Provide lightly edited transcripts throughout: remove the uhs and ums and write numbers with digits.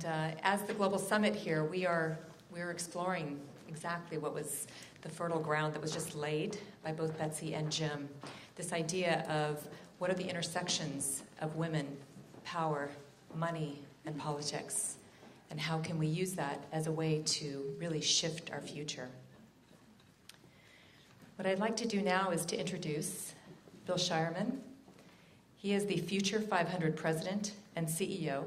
And as the Global Summit here, we're exploring exactly what was the fertile ground that was just laid by both Betsy and Jim. This idea of what are the intersections of women, power, money, and politics, and how can we use that as a way to really shift our future. What I'd like to do now is to introduce Bill Shireman. He is the Future 500 President and CEO,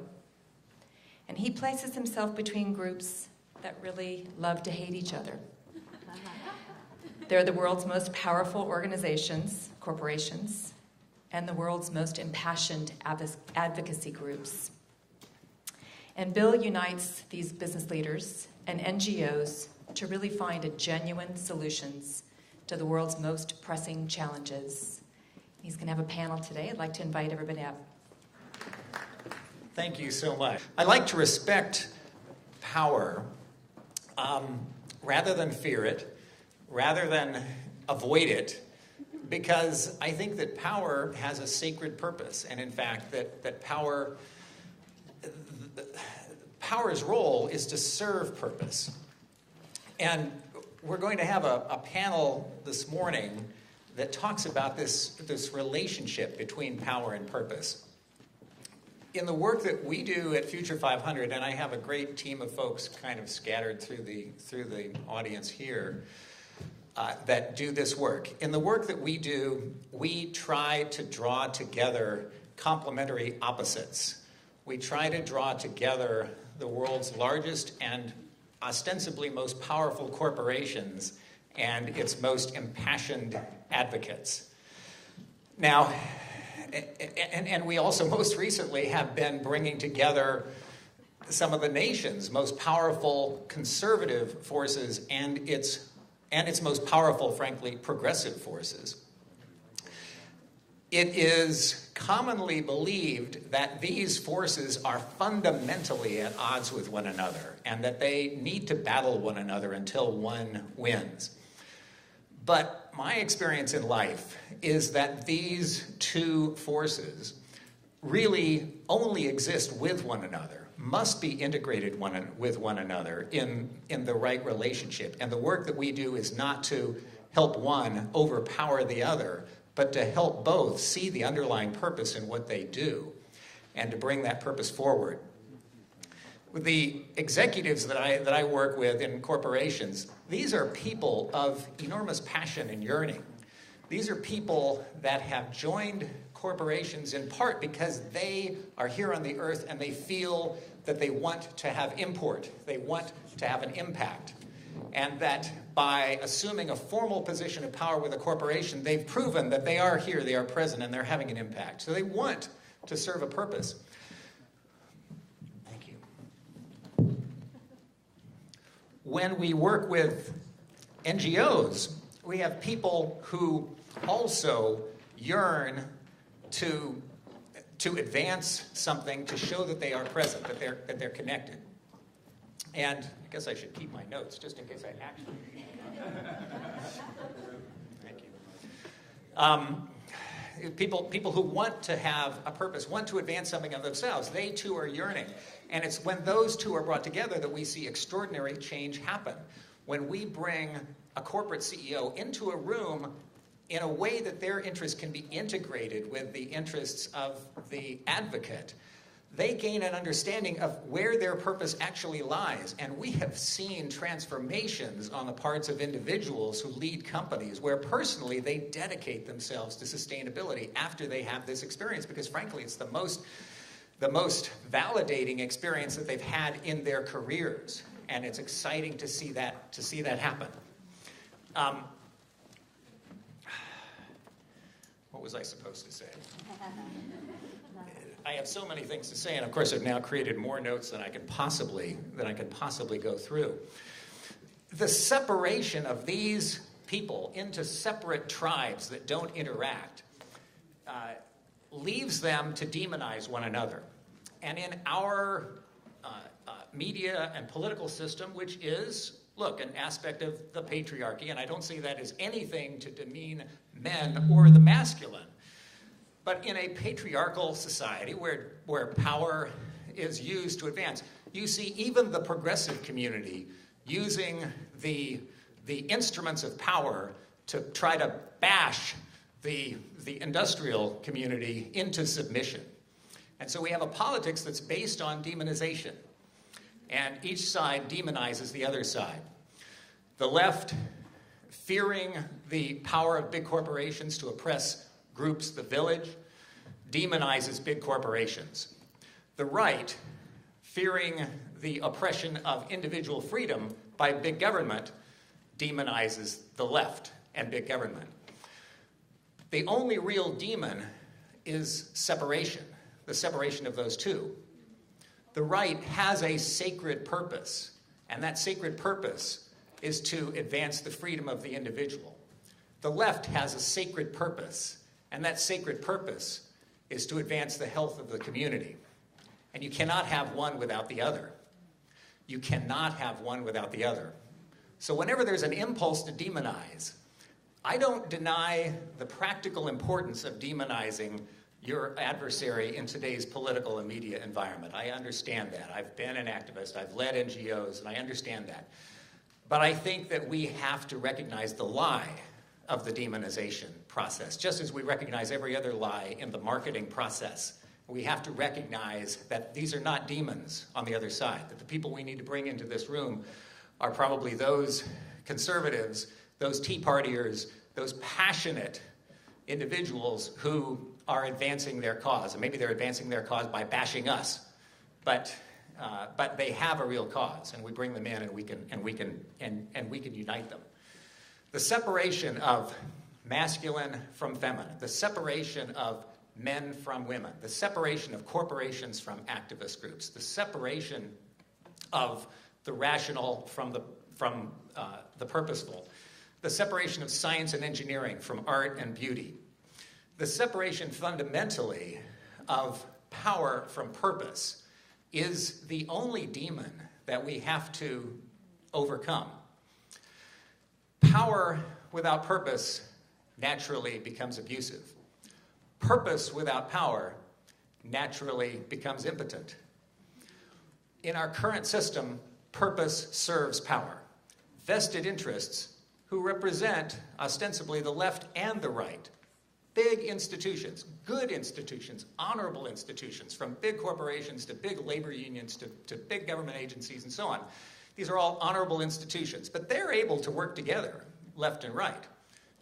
and he places himself between groups that really love to hate each other. They're the world's most powerful organizations, corporations, and the world's most impassioned advocacy groups. And Bill unites these business leaders and NGOs to really find a genuine solutions to the world's most pressing challenges. He's going to have a panel today. I'd like to invite everybody up. Thank you so much. I like to respect power rather than fear it, rather than avoid it, because I think that power has a sacred purpose. And in fact, that power's role is to serve purpose. And we're going to have a panel this morning that talks about this relationship between power and purpose. In the work that we do at Future 500, and I have a great team of folks kind of scattered through the audience here that do this work. In the work that we do, we try to draw together complementary opposites. We try to draw together the world's largest and ostensibly most powerful corporations and its most impassioned advocates. Now, and we also most recently have been bringing together some of the nation's most powerful conservative forces and its most powerful, frankly, progressive forces. It is commonly believed that these forces are fundamentally at odds with one another and that they need to battle one another until one wins. But my experience in life is that these two forces really only exist with one another, must be integrated with one another in the right relationship. And the work that we do is not to help one overpower the other, but to help both see the underlying purpose in what they do and to bring that purpose forward. With the executives that I work with in corporations, these are people of enormous passion and yearning. These are people that have joined corporations in part because they are here on the earth and they feel that they want to have import. They want to have an impact. And that by assuming a formal position of power with a corporation, they've proven that they are here, they are present, and they're having an impact. So they want to serve a purpose. Thank you. When we work with NGOs, we have people who also yearn to advance something, to show that they are present, that they're connected. And I guess I should keep my notes just in case I actually. Thank you. People who want to have a purpose, want to advance something of themselves, they too are yearning. And it's when those two are brought together that we see extraordinary change happen. When we bring a corporate CEO into a room in a way that their interests can be integrated with the interests of the advocate, they gain an understanding of where their purpose actually lies. And we have seen transformations on the parts of individuals who lead companies where personally they dedicate themselves to sustainability after they have this experience, because frankly it's the most validating experience that they've had in their careers. And it's exciting to see that happen. What was I supposed to say? I have so many things to say, and of course I've now created more notes than I could possibly go through. The separation of these people into separate tribes that don't interact leaves them to demonize one another. And in our media and political system, which is, look, an aspect of the patriarchy, and I don't say that as anything to demean men or the masculine, but in a patriarchal society where power is used to advance. You see even the progressive community using the instruments of power to try to bash the industrial community into submission. And so we have a politics that's based on demonization. And each side demonizes the other side. The left, fearing the power of big corporations to oppress groups, the village, demonizes big corporations. The right, fearing the oppression of individual freedom by big government, demonizes the left and big government. The only real demon is separation, the separation of those two. The right has a sacred purpose, and that sacred purpose is to advance the freedom of the individual. The left has a sacred purpose, and that sacred purpose is to advance the health of the community. And you cannot have one without the other. You cannot have one without the other. So whenever there's an impulse to demonize, I don't deny the practical importance of demonizing your adversary in today's political and media environment. I understand that. I've been an activist. I've led NGOs, and I understand that. But I think that we have to recognize the lie of the demonization process, just as we recognize every other lie in the marketing process. We have to recognize that these are not demons on the other side, that the people we need to bring into this room are probably those conservatives, those Tea Partiers, those passionate individuals who are advancing their cause. And maybe they're advancing their cause by bashing us, but they have a real cause, and we bring them in, and we can unite them. The separation of masculine from feminine, the separation of men from women, the separation of corporations from activist groups, the separation of the rational from the purposeful, the separation of science and engineering from art and beauty, the separation fundamentally of power from purpose is the only demon that we have to overcome. Power without purpose naturally becomes abusive. Purpose without power naturally becomes impotent. In our current system, purpose serves power. Vested interests, who represent ostensibly the left and the right, big institutions, good institutions, honorable institutions, from big corporations to big labor unions to big government agencies and so on. These are all honorable institutions, but they're able to work together, left and right,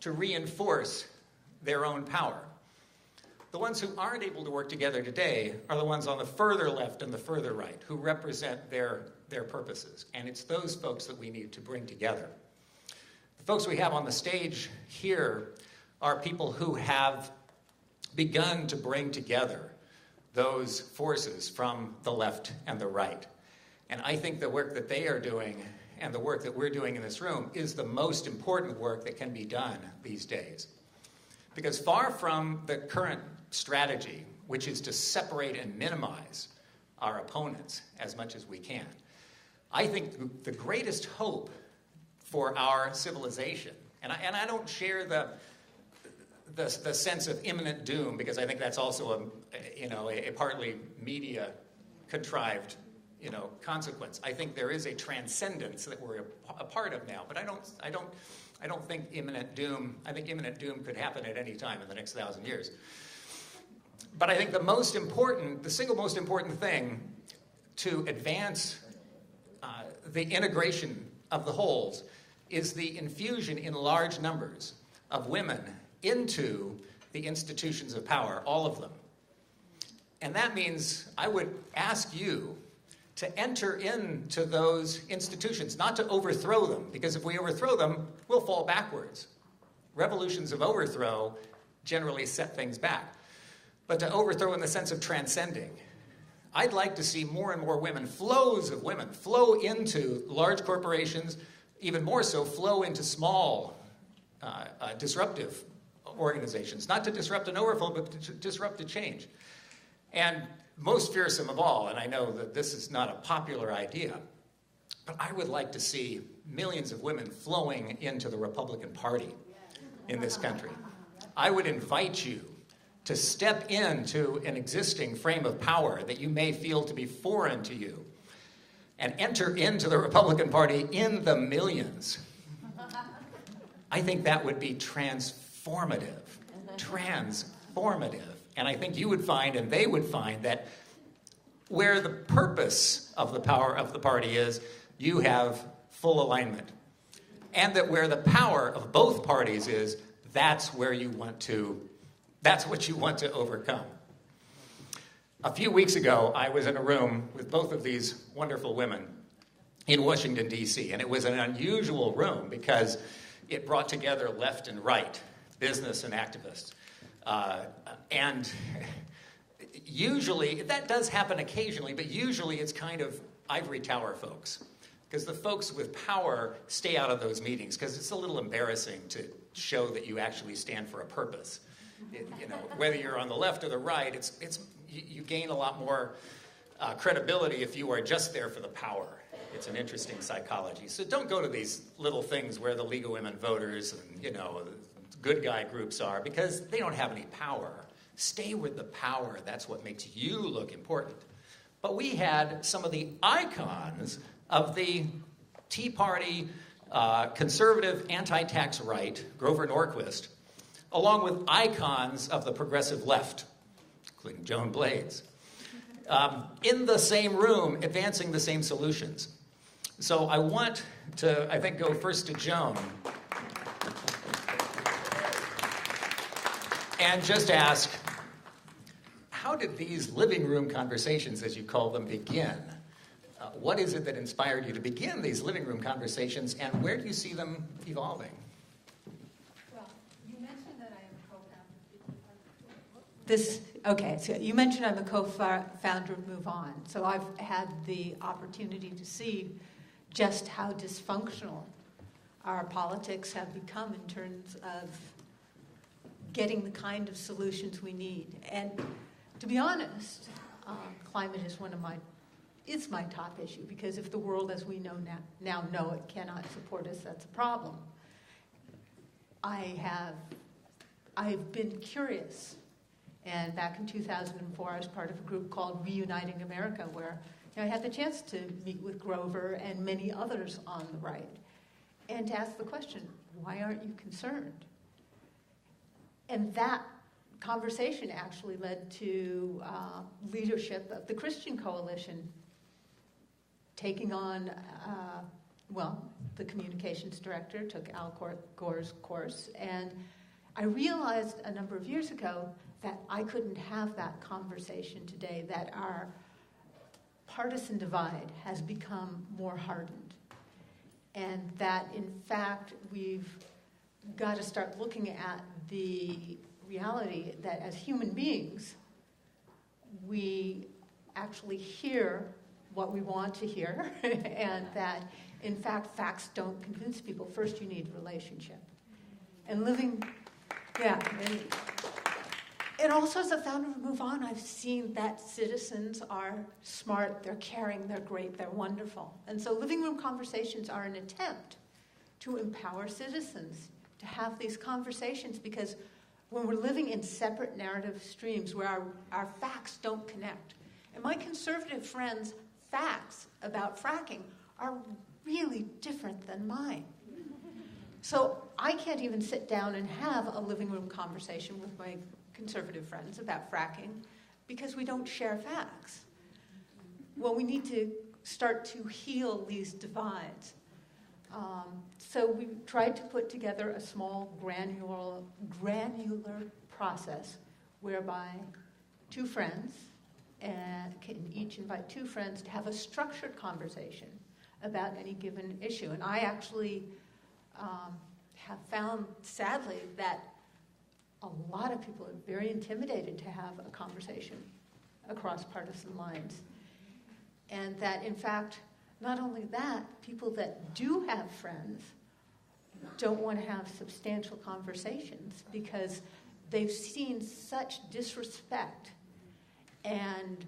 to reinforce their own power. The ones who aren't able to work together today are the ones on the further left and the further right, who represent their purposes. And it's those folks that we need to bring together. The folks we have on the stage here are people who have begun to bring together those forces from the left and the right. And I think the work that they are doing and the work that we're doing in this room is the most important work that can be done these days. Because far from the current strategy, which is to separate and minimize our opponents as much as we can, I think the greatest hope for our civilization, and I don't share the sense of imminent doom, because I think that's also a partly media contrived consequence. I think there is a transcendence that we're a part of now, but I don't think imminent doom. I think imminent doom could happen at any time in the next 1,000 years. But I think the single most important thing to advance the integration of the wholes is the infusion in large numbers of women into the institutions of power, all of them. And that means I would ask you to enter into those institutions, not to overthrow them, because if we overthrow them, we'll fall backwards. Revolutions of overthrow generally set things back. But to overthrow in the sense of transcending. I'd like to see more and more women, flows of women, flow into large corporations, even more so, flow into small, disruptive organizations. Not to disrupt an overflow, but to disrupt a change. And most fearsome of all, and I know that this is not a popular idea, but I would like to see millions of women flowing into the Republican Party in this country. I would invite you to step into an existing frame of power that you may feel to be foreign to you and enter into the Republican Party in the millions, I think that would be transformative. Transformative. And I think you would find, and they would find, that where the purpose of the power of the party is, you have full alignment. And that where the power of both parties is, that's what you want to overcome. A few weeks ago, I was in a room with both of these wonderful women in Washington, D.C., and it was an unusual room because it brought together left and right, business and activists. And usually, that does happen occasionally, but usually it's kind of ivory tower folks. Because the folks with power stay out of those meetings because it's a little embarrassing to show that you actually stand for a purpose. Whether you're on the left or the right, you gain a lot more credibility if you are just there for the power. It's an interesting psychology. So don't go to these little things where the League of Women Voters and, good guy groups are, because they don't have any power. Stay with the power. That's what makes you look important. But we had some of the icons of the Tea Party conservative anti-tax right, Grover Norquist, along with icons of the progressive left, including Joan Blades, in the same room, advancing the same solutions. So I want to, go first to Joan and just ask, how did these living room conversations, as you call them, begin? What is it that inspired you to begin these living room conversations, and where do you see them evolving? Well, you mentioned that I am a co-founder. So you mentioned I'm a co-founder of Move On. So I've had the opportunity to see just how dysfunctional our politics have become in terms of getting the kind of solutions we need. And to be honest, climate is it's my top issue, because if the world as we know now know it cannot support us, that's a problem. I've been curious, and back in 2004 I was part of a group called Reuniting America, where I had the chance to meet with Grover and many others on the right, and to ask the question, why aren't you concerned? And that conversation actually led to leadership of the Christian Coalition taking on, the communications director took Al Gore's course. And I realized a number of years ago that I couldn't have that conversation today, that our partisan divide has become more hardened. And that, in fact, we've got to start looking at the reality that as human beings, we actually hear what we want to hear, and that, in fact, facts don't convince people. First, you need relationship. And and also as a founder of Move On, I've seen that citizens are smart, they're caring, they're great, they're wonderful. And so living room conversations are an attempt to empower citizens to have these conversations, because when we're living in separate narrative streams where our facts don't connect, and my conservative friends' facts about fracking are really different than mine. So I can't even sit down and have a living room conversation with my conservative friends about fracking because we don't share facts. Well, we need to start to heal these divides. So we tried to put together a small granular process whereby two friends can each invite two friends to have a structured conversation about any given issue. And I actually have found, sadly, that a lot of people are very intimidated to have a conversation across partisan lines. And that, in fact, not only that, people that do have friends don't want to have substantial conversations because they've seen such disrespect and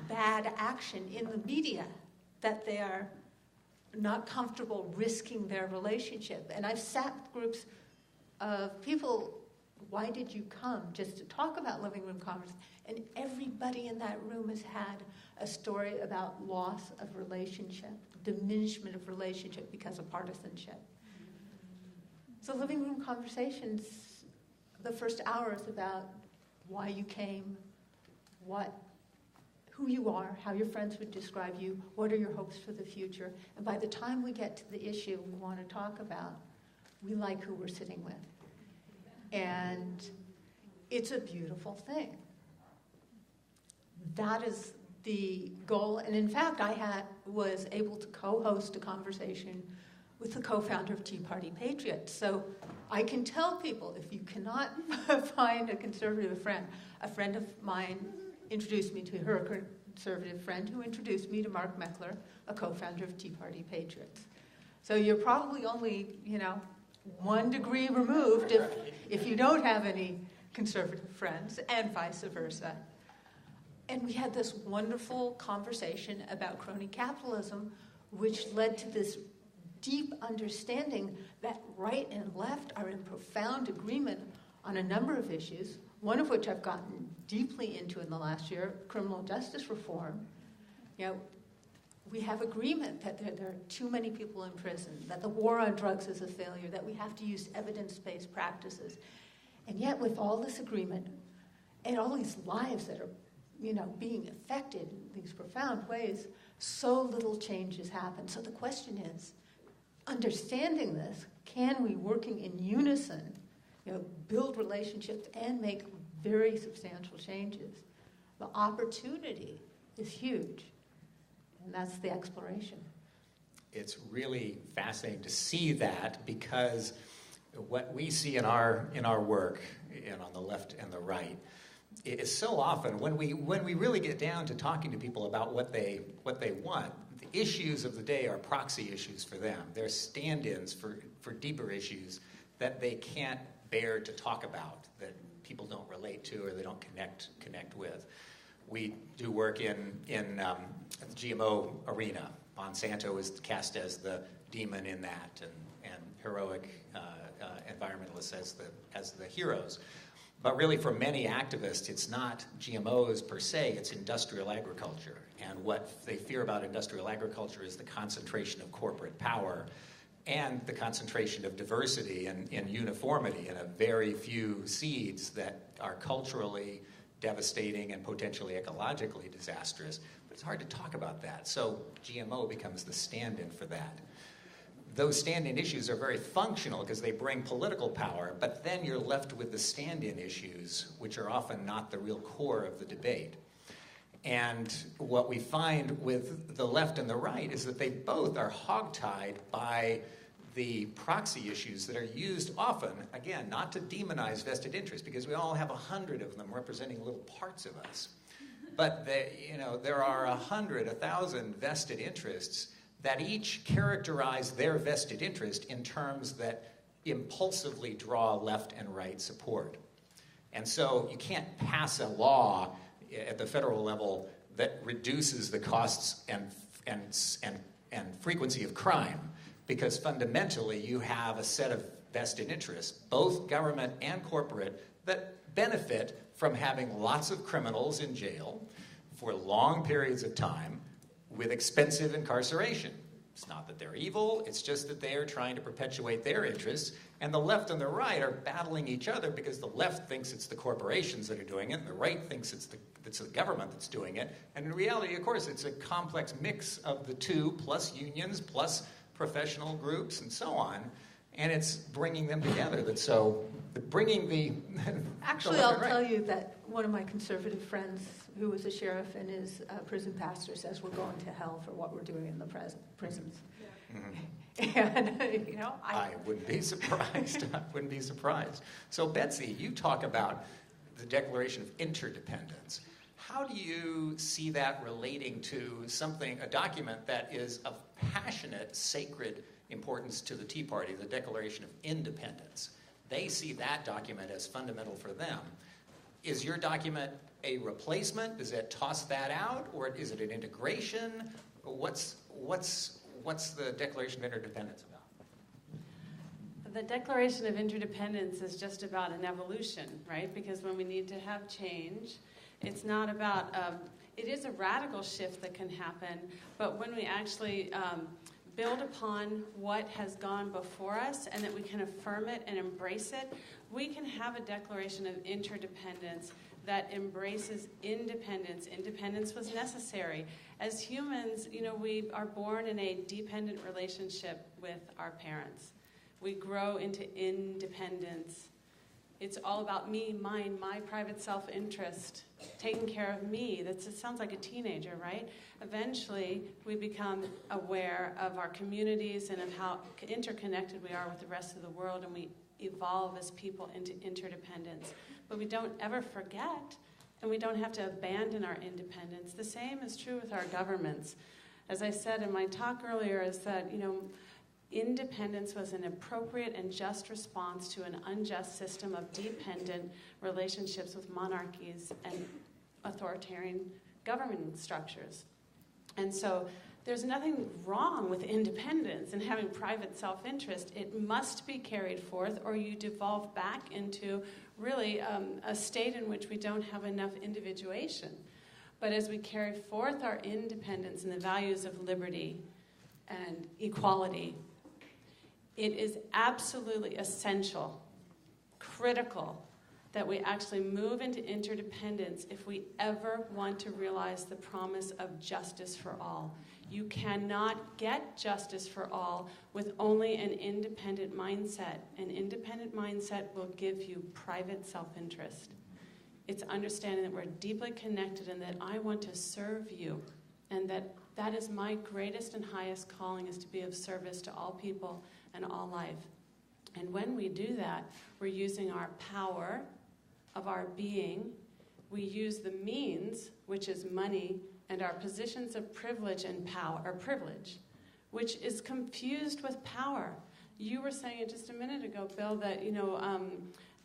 bad action in the media that they are not comfortable risking their relationship. And I've sat with groups of people why did you come just to talk about living room conversation? And everybody in that room has had a story about loss of relationship, diminishment of relationship because of partisanship. So living room conversations, the first hour is about why you came, who you are, how your friends would describe you, what are your hopes for the future. And by the time we get to the issue we want to talk about, we like who we're sitting with. And it's a beautiful thing. That is the goal. And in fact, I was able to co-host a conversation with the co-founder of Tea Party Patriots. So I can tell people, if you cannot find a conservative friend, a friend of mine introduced me to her conservative friend who introduced me to Mark Meckler, a co-founder of Tea Party Patriots. So you're probably only, 1 degree removed if you don't have any conservative friends, and vice versa. And we had this wonderful conversation about crony capitalism, which led to this deep understanding that right and left are in profound agreement on a number of issues, one of which I've gotten deeply into in the last year, criminal justice reform. We have agreement that there are too many people in prison, that the war on drugs is a failure, that we have to use evidence-based practices. And yet with all this agreement and all these lives that are being affected in these profound ways, so little change has happened. So the question is, understanding this, can we, working in unison, build relationships and make very substantial changes? The opportunity is huge, and that's the exploration. It's really fascinating to see that, because what we see in our work, and on the left and the right, is so often when we really get down to talking to people about what they want, the issues of the day are proxy issues for them. They're stand-ins for deeper issues that they can't bear to talk about, that people don't relate to or they don't connect with. We do work in the GMO arena. Monsanto is cast as the demon in that, and heroic environmentalists as the heroes. But really, for many activists, it's not GMOs per se, it's industrial agriculture. And what they fear about industrial agriculture is the concentration of corporate power and the concentration of diversity and uniformity in a very few seeds that are culturally devastating and potentially ecologically disastrous. But it's hard to talk about that. So GMO becomes the stand-in for that. Those stand-in issues are very functional because they bring political power, but then you're left with the stand-in issues, which are often not the real core of the debate. And what we find with the left and the right is that they both are hogtied by the proxy issues that are used often, again, not to demonize vested interests, because we all have 100 of them representing little parts of us. But there are 100, 1,000 vested interests that each characterize their vested interest in terms that impulsively draw left and right support. And so you can't pass a law at the federal level that reduces the costs and frequency of crime, because fundamentally you have a set of vested interests, both government and corporate, that benefit from having lots of criminals in jail for long periods of time with expensive incarceration. It's not that they're evil, it's just that they are trying to perpetuate their interests, and the left and the right are battling each other because the left thinks it's the corporations that are doing it, and the right thinks it's the government that's doing it. And in reality, of course, it's a complex mix of the two, plus unions, plus professional groups, and so on, and it's bringing them together. Bringing the... Actually, I'll tell you that one of my conservative friends who was a sheriff and is a prison pastor says we're going to hell for what we're doing in the prisons. Mm-hmm. And, I wouldn't be surprised. I wouldn't be surprised. So, Betsy, you talk about the Declaration of Interdependence. How do you see that relating to a document that is of passionate, sacred importance to the Tea Party, the Declaration of Independence? They see that document as fundamental for them. Is your document a replacement? Does it toss that out, or is it an integration? What's the Declaration of Interdependence The Declaration of Interdependence is just about an evolution, right? Because when we need to have change, it's not about, it is a radical shift that can happen, but when we actually build upon what has gone before us and that we can affirm it and embrace it, we can have a declaration of interdependence that embraces independence. Independence was necessary. As humans, we are born in a dependent relationship with our parents. We grow into independence. It's all about me, mine, my private self-interest, taking care of me. It sounds like a teenager, right? Eventually, we become aware of our communities and of how interconnected we are with the rest of the world, and we evolve as people into interdependence. But we don't ever forget, and we don't have to abandon our independence. The same is true with our governments. As I said in my talk earlier, is that, independence was an appropriate and just response to an unjust system of dependent relationships with monarchies and authoritarian government structures. And so there's nothing wrong with independence and having private self-interest. It must be carried forth, or you devolve back into really a state in which we don't have enough individuation. But as we carry forth our independence and the values of liberty and equality, it is absolutely essential, critical, that we actually move into interdependence if we ever want to realize the promise of justice for all. You cannot get justice for all with only an independent mindset. An independent mindset will give you private self-interest. It's understanding that we're deeply connected and that I want to serve you, and that is my greatest and highest calling, is to be of service to all people and all life. And when we do that, we're using our power of our being. We use the means, which is money, and our positions of privilege and power, or privilege, which is confused with power. You were saying it just a minute ago, Bill, that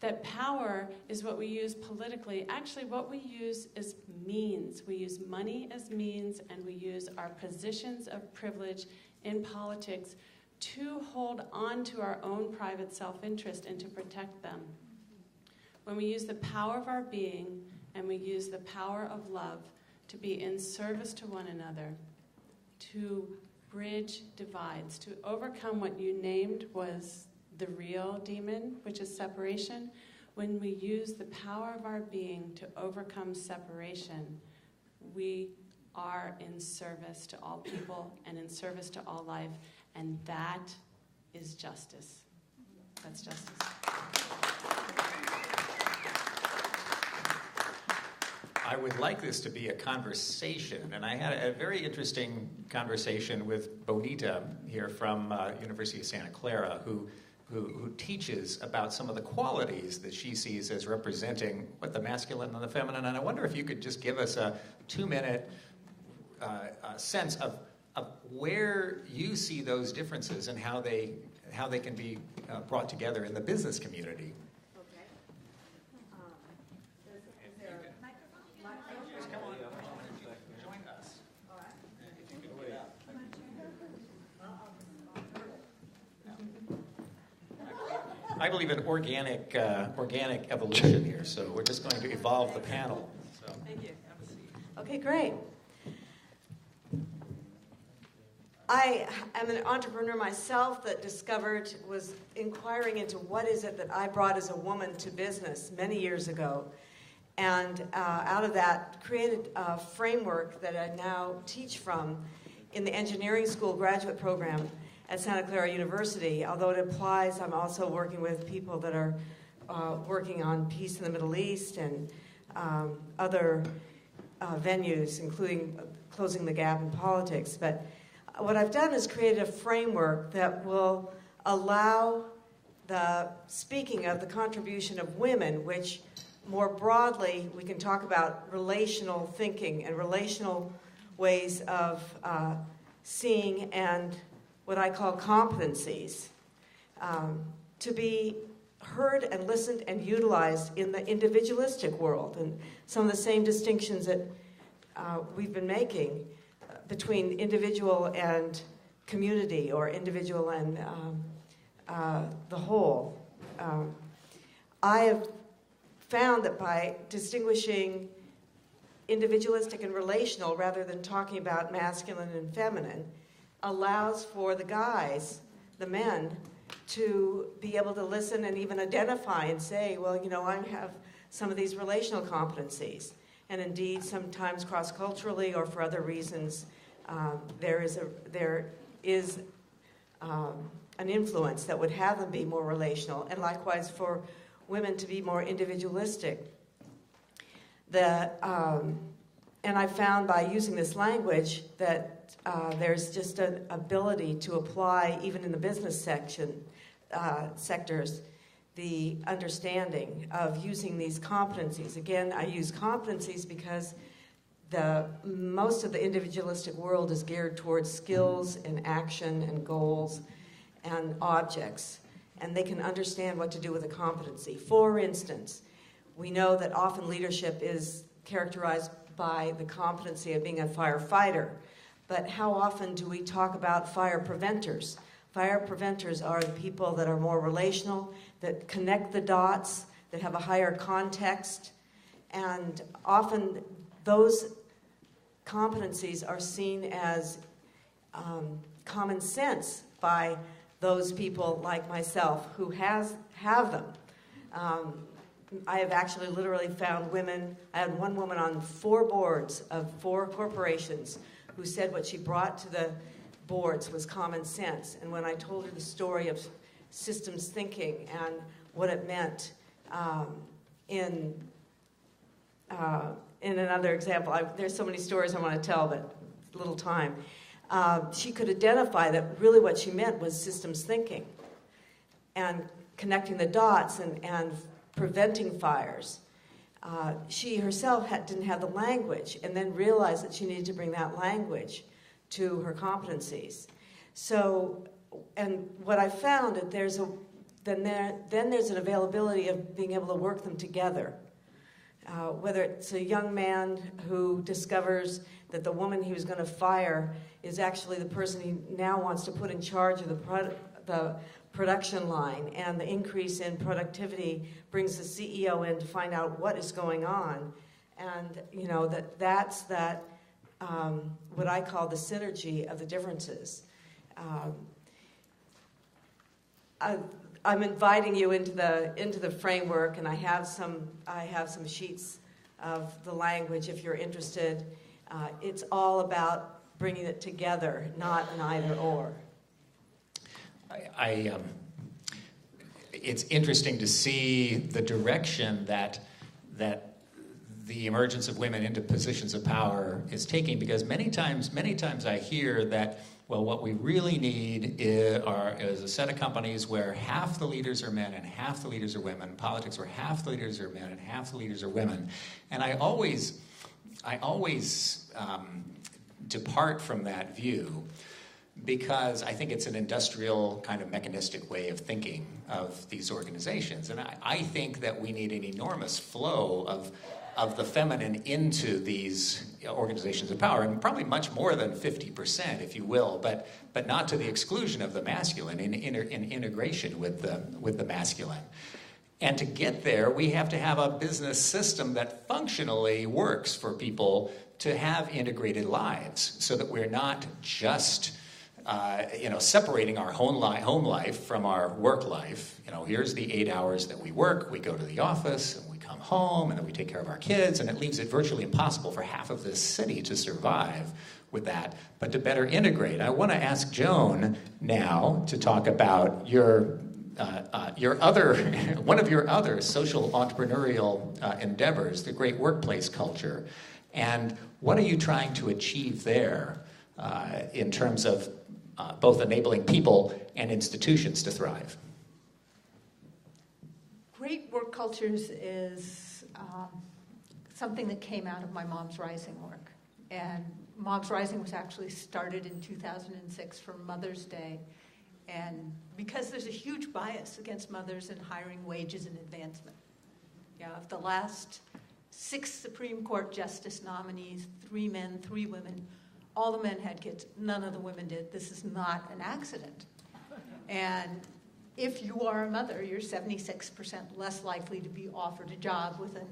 that power is what we use politically. Actually, what we use is means. We use money as means, and we use our positions of privilege in politics to hold on to our own private self-interest and to protect them. When we use the power of our being and we use the power of love to be in service to one another, to bridge divides, to overcome what you named was the real demon, which is separation. When we use the power of our being to overcome separation, we are in service to all people and in service to all life, and that is justice. That's justice. I would like this to be a conversation, and I had a very interesting conversation with Bonita here from University of Santa Clara, who teaches about some of the qualities that she sees as representing the masculine and the feminine. And I wonder if you could just give us a 2-minute sense of where you see those differences and how they can be brought together in the business community. Okay. Is there a microphone? Just come on, join us. All right. If you could wait. I believe in organic evolution here, so we're just going to evolve the panel. So. Thank you. Okay, great. I am an entrepreneur myself that was inquiring into what is it that I brought as a woman to business many years ago. And out of that, created a framework that I now teach from in the engineering school graduate program at Santa Clara University. Although it applies, I'm also working with people that are working on peace in the Middle East and other venues, including closing the gap in politics. But what I've done is created a framework that will allow the speaking of the contribution of women, which more broadly we can talk about relational thinking and relational ways of seeing and what I call competencies, to be heard and listened and utilized in the individualistic world. And some of the same distinctions that we've been making between individual and community, or individual and the whole. I have found that by distinguishing individualistic and relational rather than talking about masculine and feminine allows for the guys, the men, to be able to listen and even identify and say, well, I have some of these relational competencies. And indeed, sometimes cross-culturally or for other reasons, there is an influence that would have them be more relational, and likewise for women to be more individualistic. And I found by using this language that there's just an ability to apply, even in the business sectors, the understanding of using these competencies. Again, I use competencies because most of the individualistic world is geared towards skills and action and goals and objects, and they can understand what to do with a competency. For instance, we know that often leadership is characterized by the competency of being a firefighter, but how often do we talk about fire preventers? Fire preventers are the people that are more relational, that connect the dots, that have a higher context, and often those competencies are seen as common sense by those people like myself who have them. I have actually literally found women. I had one woman on 4 boards of 4 corporations who said what she brought to the boards was common sense. And when I told her the story of systems thinking and what it meant in another example, there's so many stories I want to tell, but little time. She could identify that really what she meant was systems thinking and connecting the dots and preventing fires. She herself didn't have the language, and then realized that she needed to bring that language to her competencies. So, and what I found that there's an availability of being able to work them together. Whether it's a young man who discovers that the woman he was going to fire is actually the person he now wants to put in charge of the production line, and the increase in productivity brings the CEO in to find out what is going on, and that's what I call the synergy of the differences. I'm inviting you into the framework, and I have some sheets of the language if you're interested. It's all about bringing it together, not an either or. It's interesting to see the direction that the emergence of women into positions of power is taking, because many times I hear that, well, what we really need is a set of companies where half the leaders are men and half the leaders are women, politics where half the leaders are men and half the leaders are women. And I always depart from that view, because I think it's an industrial kind of mechanistic way of thinking of these organizations. And I think that we need an enormous flow of the feminine into these organizations of power, and probably much more than 50%, if you will, but not to the exclusion of the masculine, in integration with the masculine. And to get there, we have to have a business system that functionally works for people to have integrated lives, so that we're not just separating our home life from our work life. Here's the 8 hours that we work, we go to the office, and we come home, and then we take care of our kids, and it leaves it virtually impossible for half of this city to survive with that, but to better integrate. I want to ask Joan now to talk about your other one of your other social entrepreneurial endeavors, the Great Workplace Culture, and what are you trying to achieve there in terms of both enabling people and institutions to thrive? Great Work Cultures is something that came out of my Moms Rising work. And Moms Rising was actually started in 2006 for Mother's Day. And because there's a huge bias against mothers in hiring, wages, and advancement. Of the last 6 Supreme Court justice nominees, 3 men, 3 women, all the men had kids. None of the women did. This is not an accident. And if you are a mother, you're 76% less likely to be offered a job with an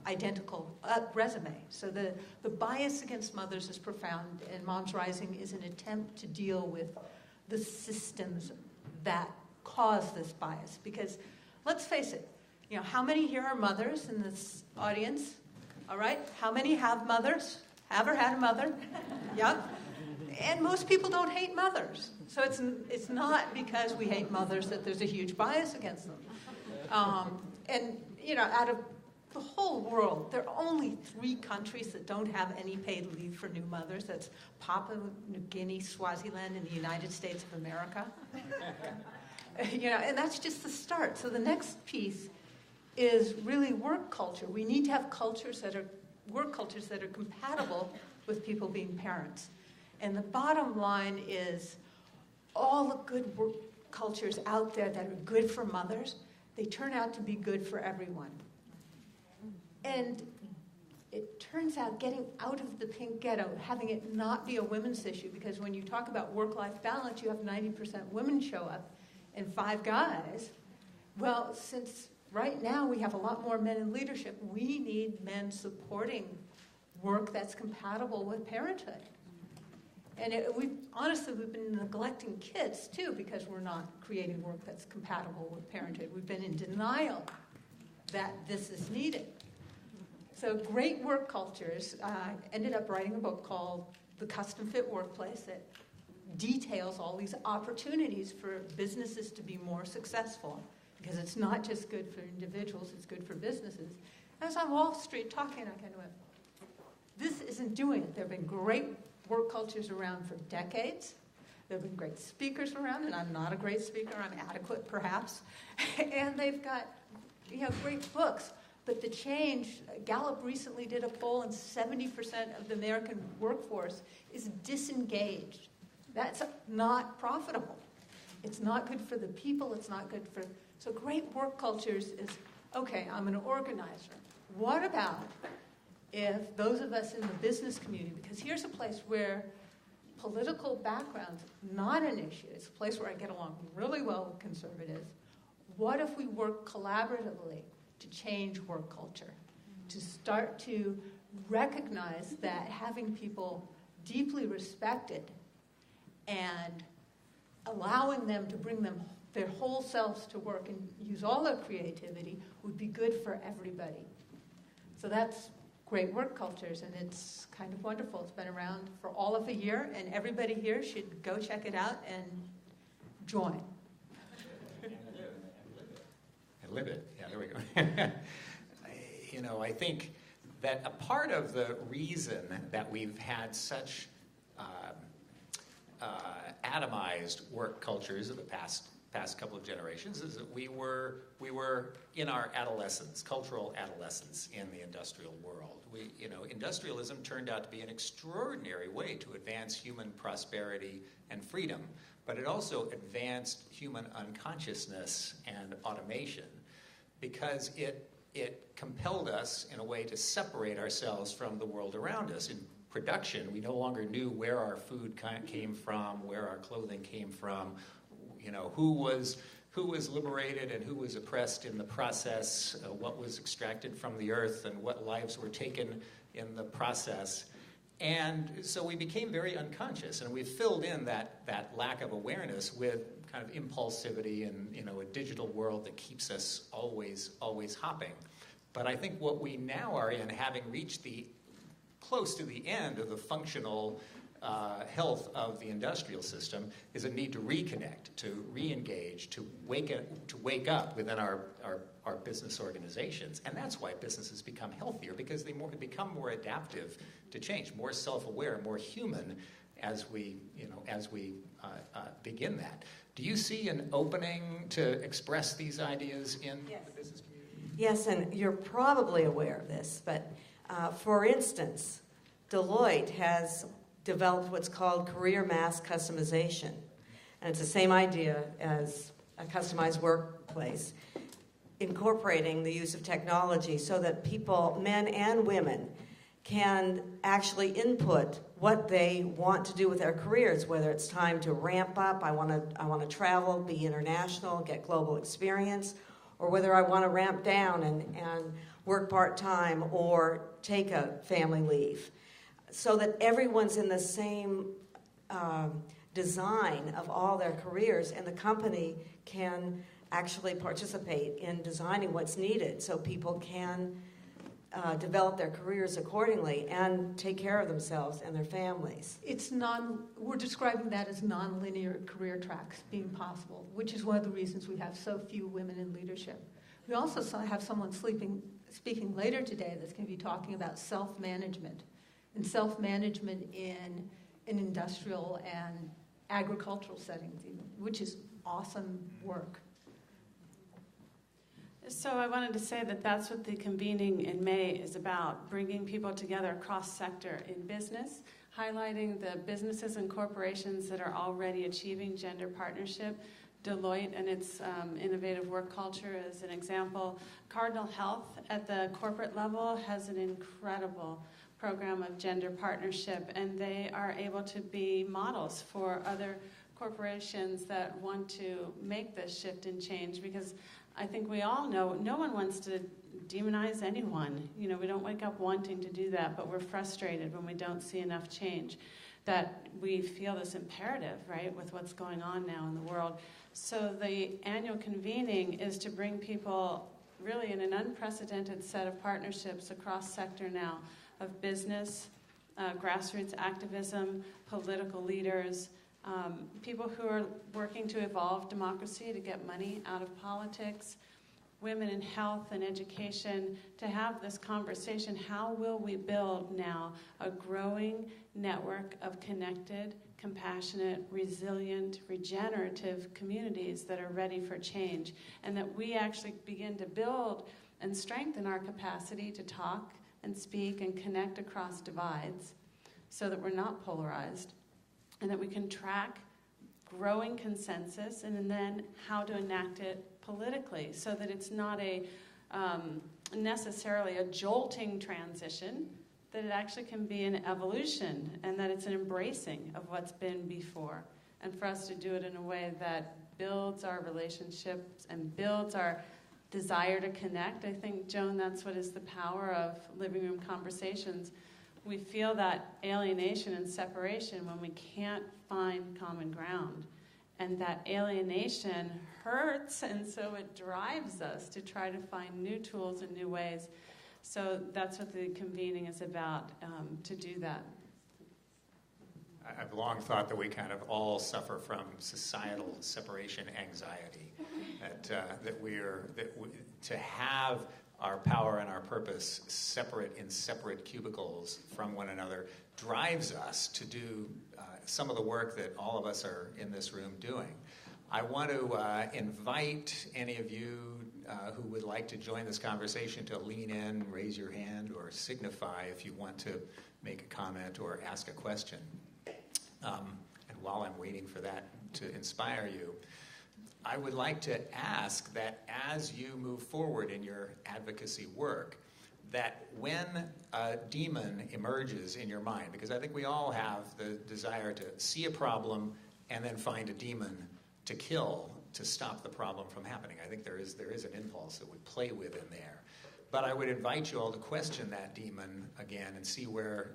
identical resume. So the bias against mothers is profound, and Moms Rising is an attempt to deal with the systems that cause this bias. Because let's face it, how many here are mothers in this audience? All right, how many have mothers? Have or had a mother? Yep. And most people don't hate mothers. So it's not because we hate mothers that there's a huge bias against them. And out of the whole world, there are only 3 countries that don't have any paid leave for new mothers. That's Papua New Guinea, Swaziland, and the United States of America. And that's just the start. So the next piece is really work culture. We need to have work cultures that are compatible with people being parents. And the bottom line is all the good work cultures out there that are good for mothers, they turn out to be good for everyone. And it turns out getting out of the pink ghetto, having it not be a women's issue, because when you talk about work-life balance, you have 90% women show up and 5 guys. Well, since right now we have a lot more men in leadership, we need men supporting work that's compatible with parenthood. And we've been neglecting kids, too, because we're not creating work that's compatible with parenthood. We've been in denial that this is needed. So great work cultures ended up writing a book called The Custom Fit Workplace that details all these opportunities for businesses to be more successful, because it's not just good for individuals, it's good for businesses. I was on Wall Street talking, I kind of went, this isn't doing it. There have been great work cultures around for decades. There have been great speakers around, and I'm not a great speaker. I'm adequate, perhaps. And they've got great books. But the change, Gallup recently did a poll, and 70% of the American workforce is disengaged. That's not profitable. It's not good for the people. It's not good for... So great work cultures is, okay, I'm an organizer. What about if those of us in the business community, because here's a place where political background's not an issue. It's a place where I get along really well with conservatives. What if we work collaboratively to change work culture, to start to recognize that having people deeply respected and allowing them to bring their whole selves to work and use all their creativity would be good for everybody. So that's great work cultures, and it's kind of wonderful. It's been around for all of a year, and everybody here should go check it out and join. And live it. Yeah, there we go. I think that a part of the reason that we've had such atomized work cultures of the past couple of generations is that we were in our adolescence, cultural adolescence in the industrial world. Industrialism turned out to be an extraordinary way to advance human prosperity and freedom, but it also advanced human unconsciousness and automation because it compelled us in a way to separate ourselves from the world around us. In production, we no longer knew where our food came from, where our clothing came from, who was liberated and who was oppressed in the process, what was extracted from the earth, and what lives were taken in the process. And so we became very unconscious, and we filled in that lack of awareness with kind of impulsivity and a digital world that keeps us always hopping. But I think what we now are in, having reached close to the end of the functional health of the industrial system, is a need to reconnect, to re-engage, to wake up within our business organizations. And that's why businesses become healthier, because they become more adaptive to change, more self-aware, more human as we begin that. Do you see an opening to express these ideas in the business community? Yes, and you're probably aware of this, but for instance, Deloitte has developed what's called career mass customization. And it's the same idea as a customized workplace, incorporating the use of technology so that people, men and women, can actually input what they want to do with their careers, whether it's time to ramp up, I want to travel, be international, get global experience, or whether I want to ramp down and work part-time or take a family leave, so that everyone's in the same design of all their careers, and the company can actually participate in designing what's needed so people can develop their careers accordingly and take care of themselves and their families. We're describing that as non-linear career tracks being possible, which is one of the reasons we have so few women in leadership. We also have someone speaking later today that's going to be talking about self-management, and self-management in an industrial and agricultural settings, even, which is awesome work. So I wanted to say that that's what the convening in May is about, bringing people together cross-sector in business, highlighting the businesses and corporations that are already achieving gender partnership. Deloitte and its innovative work culture is an example. Cardinal Health at the corporate level has an incredible program of gender partnership, and they are able to be models for other corporations that want to make this shift and change, because I think we all know no one wants to demonize anyone. You know, we don't wake up wanting to do that, but we're frustrated when we don't see enough change, that we feel this imperative, right, with what's going on now in the world. So the annual convening is to bring people really in an unprecedented set of partnerships across sector now of business, grassroots activism, political leaders, people who are working to evolve democracy, to get money out of politics, women in health and education, to have this conversation. How will we build now a growing network of connected, compassionate, resilient, regenerative communities that are ready for change, and that we actually begin to build and strengthen our capacity to talk and speak and connect across divides so that we're not polarized, and that we can track growing consensus and then how to enact it politically so that it's not a necessarily a jolting transition, that it actually can be an evolution, and that it's an embracing of what's been before, and for us to do it in a way that builds our relationships and builds our desire to connect. I think, Joan, that's what is the power of living room conversations. We feel that alienation and separation when we can't find common ground. And that alienation hurts, and so it drives us to try to find new tools and new ways. So that's what the convening is about, to do that. I've long thought that we kind of all suffer from societal separation anxiety, to have our power and our purpose separate in separate cubicles from one another drives us to do some of the work that all of us are in this room doing. I want to invite any of you who would like to join this conversation to lean in, raise your hand, or signify if you want to make a comment or ask a question. And while I'm waiting for that to inspire you, I would like to ask that as you move forward in your advocacy work, that when a demon emerges in your mind, because I think we all have the desire to see a problem and then find a demon to kill to stop the problem from happening. I think there is an impulse that we play with in there. But I would invite you all to question that demon again and see where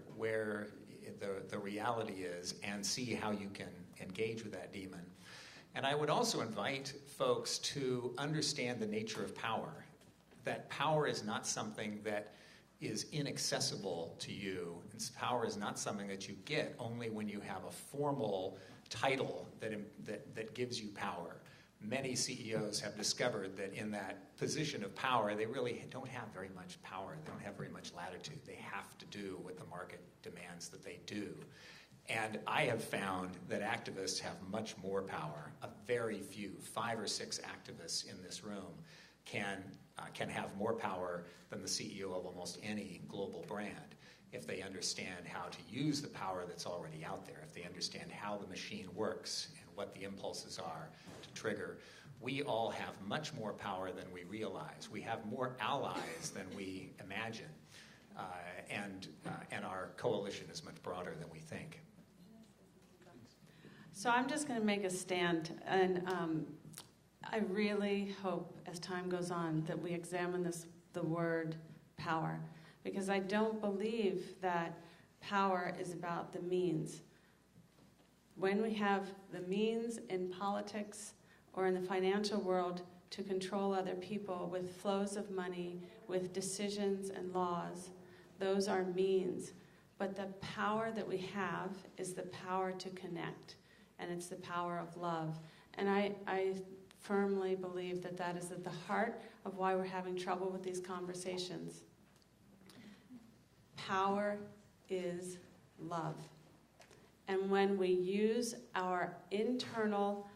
the reality is, and see how you can engage with that demon. And I would also invite folks to understand the nature of power, that power is not something that is inaccessible to you. Power is not something that you get only when you have a formal title that gives you power. Many CEOs have discovered that in that position of power, they really don't have very much power. They don't have very much latitude. They have to do what the market demands that they do. And I have found that activists have much more power. A very few, 5 or 6 activists in this room can have more power than the CEO of almost any global brand if they understand how to use the power that's already out there, if they understand how the machine works and what the impulses are to trigger. We all have much more power than we realize. We have more allies than we imagine. and our coalition is much broader than we think. So I'm just going to make a stand, and I really hope, as time goes on, that we examine the word power, because I don't believe that power is about the means. When we have the means in politics or in the financial world to control other people with flows of money, with decisions and laws, those are means. But the power that we have is the power to connect, and it's the power of love. And I firmly believe that that is at the heart of why we're having trouble with these conversations. Power is love. And when we use our internal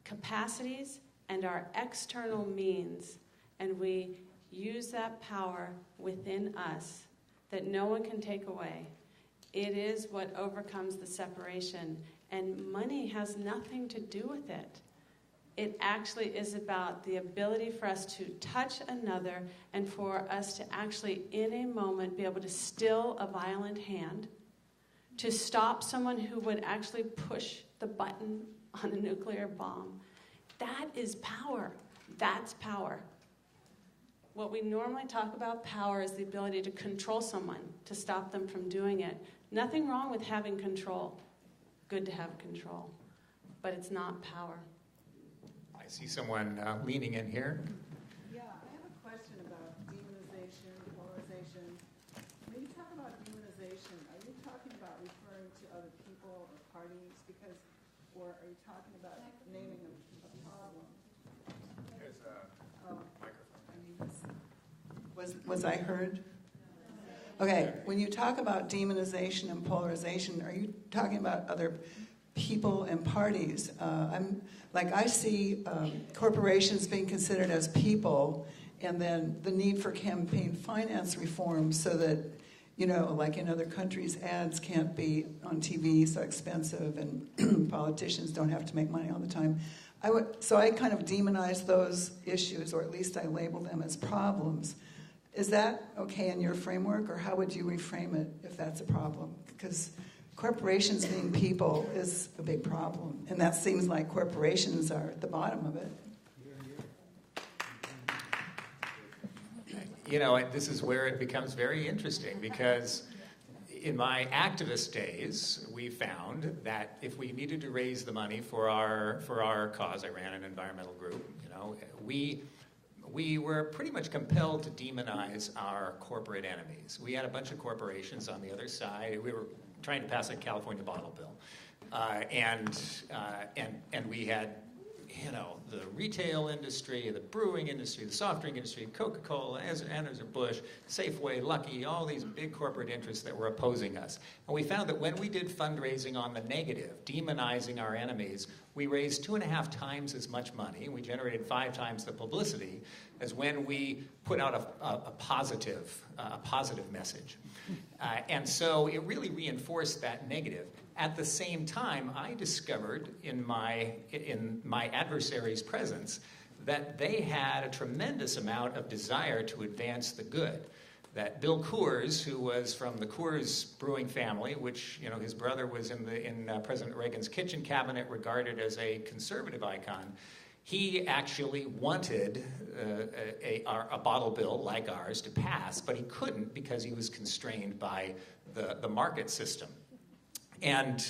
capacities and our external means, and we use that power within us that no one can take away, it is what overcomes the separation. And money has nothing to do with it. It actually is about the ability for us to touch another and for us to actually, in a moment, be able to still a violent hand, to stop someone who would actually push the button on a nuclear bomb. That is power. That's power. What we normally talk about power is the ability to control someone, to stop them from doing it. Nothing wrong with having control. Good to have control. But it's not power. I see someone leaning in here. Yeah, I have a question about demonization, polarization. When you talk about demonization, are you talking about referring to other people or parties? Or are you talking about naming a problem? There's a microphone. Was I heard? Okay, when you talk about demonization and polarization, are you talking about other people and parties? I see corporations being considered as people, and then the need for campaign finance reform so that, like in other countries, ads can't be on TV so expensive, and politicians don't have to make money all the time. So I kind of demonize those issues, or at least I label them as problems. Is that okay in your framework, or how would you reframe it if that's a problem? Because corporations being people is a big problem, and that seems like corporations are at the bottom of it. This is where it becomes very interesting, because in my activist days, we found that if we needed to raise the money for our cause, I ran an environmental group, we were pretty much compelled to demonize our corporate enemies. We had a bunch of corporations on the other side. We were trying to pass a California bottle bill. And we had, the retail industry, the brewing industry, the soft drink industry, Coca-Cola, Anheuser-Busch, Safeway, Lucky, all these big corporate interests that were opposing us. And we found that when we did fundraising on the negative, demonizing our enemies, we raised 2.5 times as much money, and we generated 5 times the publicity as when we put out a positive message. And so it really reinforced that negative. At the same time, I discovered in my adversaries' presence that they had a tremendous amount of desire to advance the good. That Bill Coors, who was from the Coors brewing family, which his brother was in President Reagan's kitchen cabinet, regarded as a conservative icon, he actually wanted a bottle bill like ours to pass, but he couldn't because he was constrained by the market system. And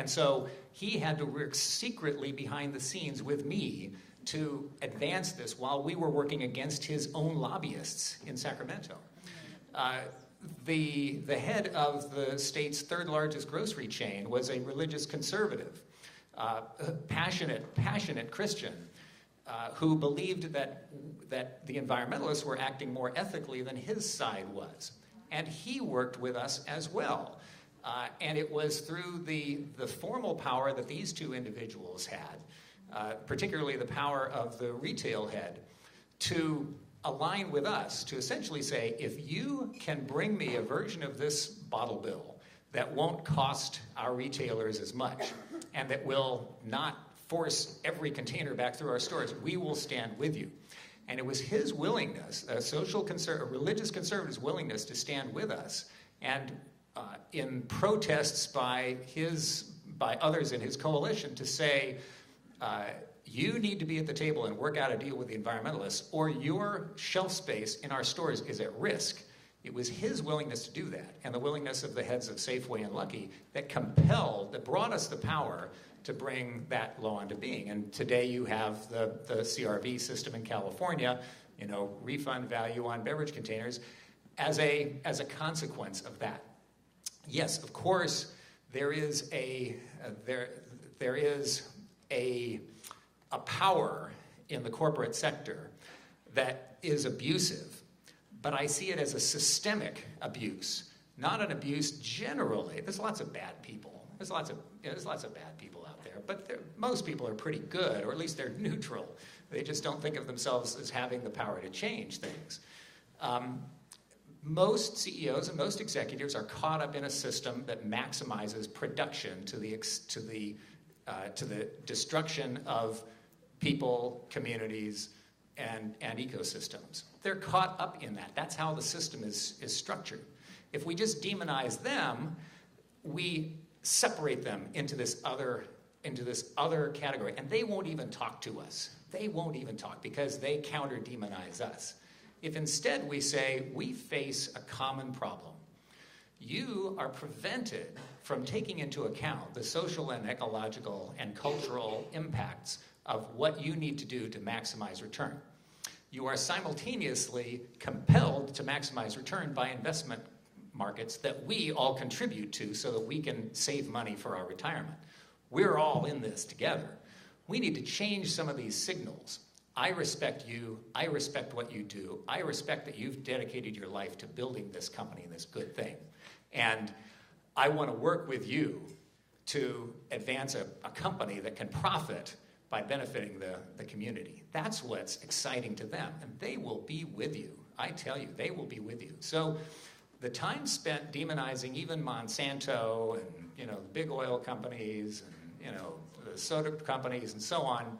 so he had to work secretly behind the scenes with me to advance this while we were working against his own lobbyists in Sacramento. The head of the state's third largest grocery chain was a religious conservative, passionate Christian, who believed that the environmentalists were acting more ethically than his side was. And he worked with us as well. And it was through the formal power that these two individuals had, particularly the power of the retail head, to align with us, to essentially say, if you can bring me a version of this bottle bill that won't cost our retailers as much and that will not force every container back through our stores, we will stand with you. And it was his willingness, a religious conservative's willingness to stand with us, and in protests by others in his coalition to say, you need to be at the table and work out a deal with the environmentalists, or your shelf space in our stores is at risk. It was his willingness to do that, and the willingness of the heads of Safeway and Lucky that brought us the power to bring that law into being. And today you have the CRV system in California, refund value on beverage containers as a consequence of that. Yes, of course, there is a power in the corporate sector that is abusive, but I see it as a systemic abuse, not an abuse generally. There's lots of bad people. There's lots of bad people out there, but most people are pretty good, or at least they're neutral. They just don't think of themselves as having the power to change things. Most CEOs and most executives are caught up in a system that maximizes production to the destruction of people, communities, and ecosystems. They're caught up in that. That's how the system is structured. If we just demonize them, we separate them into this other category, and they won't even talk to us. They won't even talk because they counter-demonize us. If instead we say, we face a common problem, you are prevented from taking into account the social and ecological and cultural impacts of what you need to do to maximize return. You are simultaneously compelled to maximize return by investment markets that we all contribute to so that we can save money for our retirement. We're all in this together. We need to change some of these signals. I respect you. I respect what you do. I respect that you've dedicated your life to building this company and this good thing. And I want to work with you to advance a company that can profit by benefiting the community. That's what's exciting to them, and they will be with you. I tell you, they will be with you. So the time spent demonizing even Monsanto and the big oil companies and the soda companies and so on,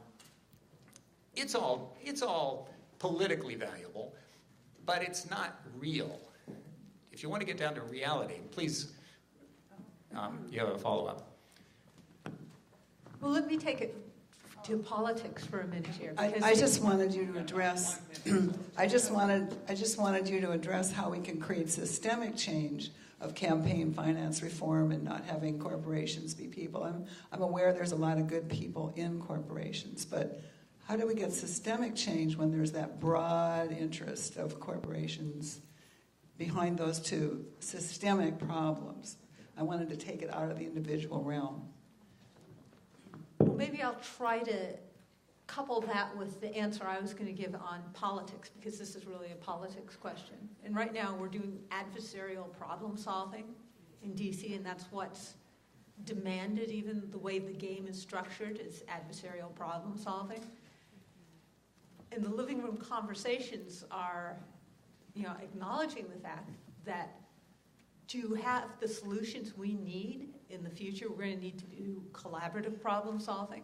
it's all politically valuable, but it's not real. If you want to get down to reality, please, you have a follow-up. Well, let me take it to politics for a minute here. I just wanted you to address. I just wanted you to address how we can create systemic change of campaign finance reform and not having corporations be people. I'm aware there's a lot of good people in corporations, but how do we get systemic change when there's that broad interest of corporations behind those two systemic problems? I wanted to take it out of the individual realm. Well, maybe I'll try to couple that with the answer I was going to give on politics, because this is really a politics question. And right now we're doing adversarial problem solving in DC, and that's what's demanded. Even the way the game is structured is adversarial problem solving. And the living room conversations are, acknowledging the fact that to have the solutions we need in the future, we're going to need to do collaborative problem solving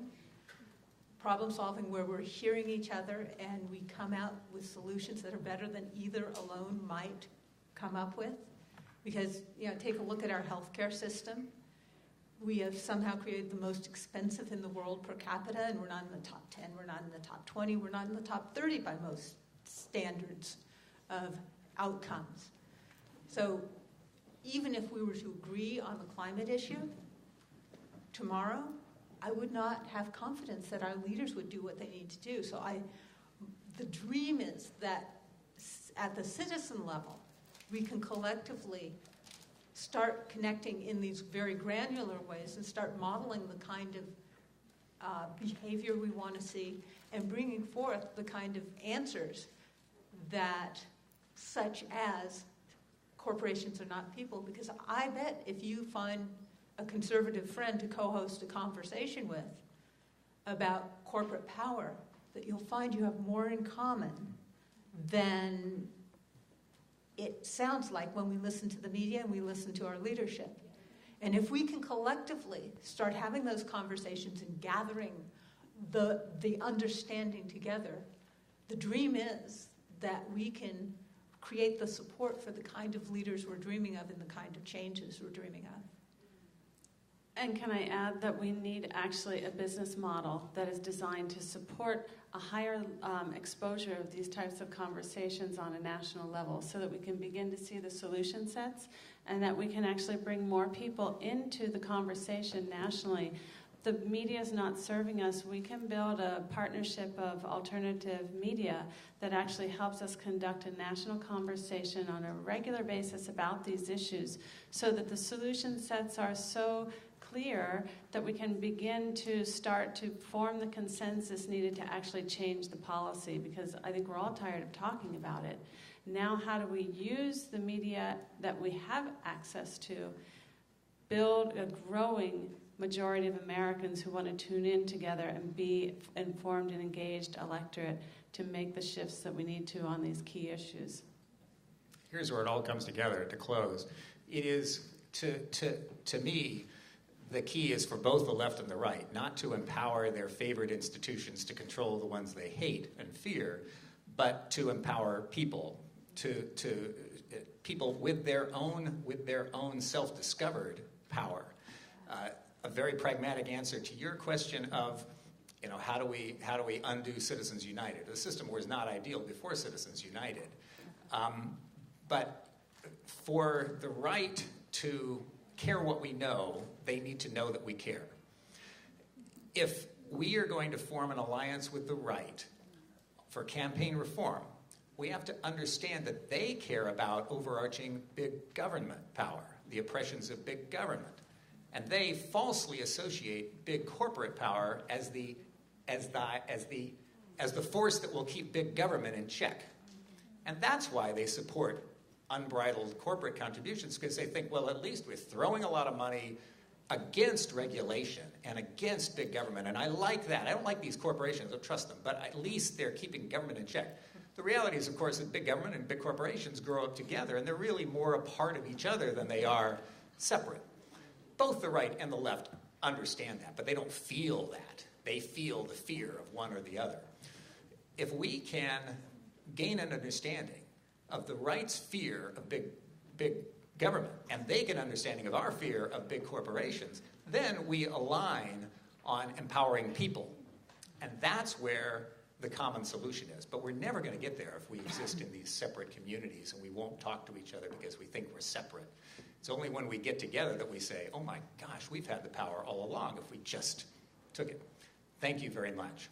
where we're hearing each other and we come out with solutions that are better than either alone might come up with. Because, take a look at our healthcare system. We have somehow created the most expensive in the world per capita, and we're not in the top 10, we're not in the top 20, we're not in the top 30 by most standards of outcomes. So even if we were to agree on the climate issue tomorrow, I would not have confidence that our leaders would do what they need to do. So the dream is that at the citizen level, we can collectively start connecting in these very granular ways and start modeling the kind of behavior we want to see and bringing forth the kind of answers that, such as corporations are not people. Because I bet if you find a conservative friend to co-host a conversation with about corporate power, that you'll find you have more in common than it sounds like when we listen to the media and we listen to our leadership. And if we can collectively start having those conversations and gathering the understanding together, the dream is that we can create the support for the kind of leaders we're dreaming of and the kind of changes we're dreaming of. And can I add that we need actually a business model that is designed to support a higher exposure of these types of conversations on a national level so that we can begin to see the solution sets and that we can actually bring more people into the conversation nationally. The media is not serving us. We can build a partnership of alternative media that actually helps us conduct a national conversation on a regular basis about these issues so that the solution sets are so clear that we can begin to start to form the consensus needed to actually change the policy, because I think we're all tired of talking about it. Now, how do we use the media that we have access to, build a growing majority of Americans who want to tune in together and be informed and engaged electorate to make the shifts that we need to on these key issues? Here's where it all comes together to close. It is, to me, the key is for both the left and the right, not to empower their favorite institutions to control the ones they hate and fear, but to empower people, to people with their own self-discovered power. A very pragmatic answer to your question of, how do we undo Citizens United? The system was not ideal before Citizens United, but for the right to care what we know, they need to know that we care. If we are going to form an alliance with the right for campaign reform, we have to understand that they care about overarching big government power, the oppressions of big government. And they falsely associate big corporate power as the force that will keep big government in check. And that's why they support unbridled corporate contributions, because they think, well, at least we're throwing a lot of money against regulation and against big government. And I like that. I don't like these corporations. I don't trust them. But at least they're keeping government in check. The reality is, of course, that big government and big corporations grow up together, and they're really more a part of each other than they are separate. Both the right and the left understand that, but they don't feel that. They feel the fear of one or the other. If we can gain an understanding of the right's fear of big government, and they get an understanding of our fear of big corporations, then we align on empowering people. And that's where the common solution is. But we're never going to get there if we exist in these separate communities and we won't talk to each other because we think we're separate. It's only when we get together that we say, oh my gosh, we've had the power all along if we just took it. Thank you very much.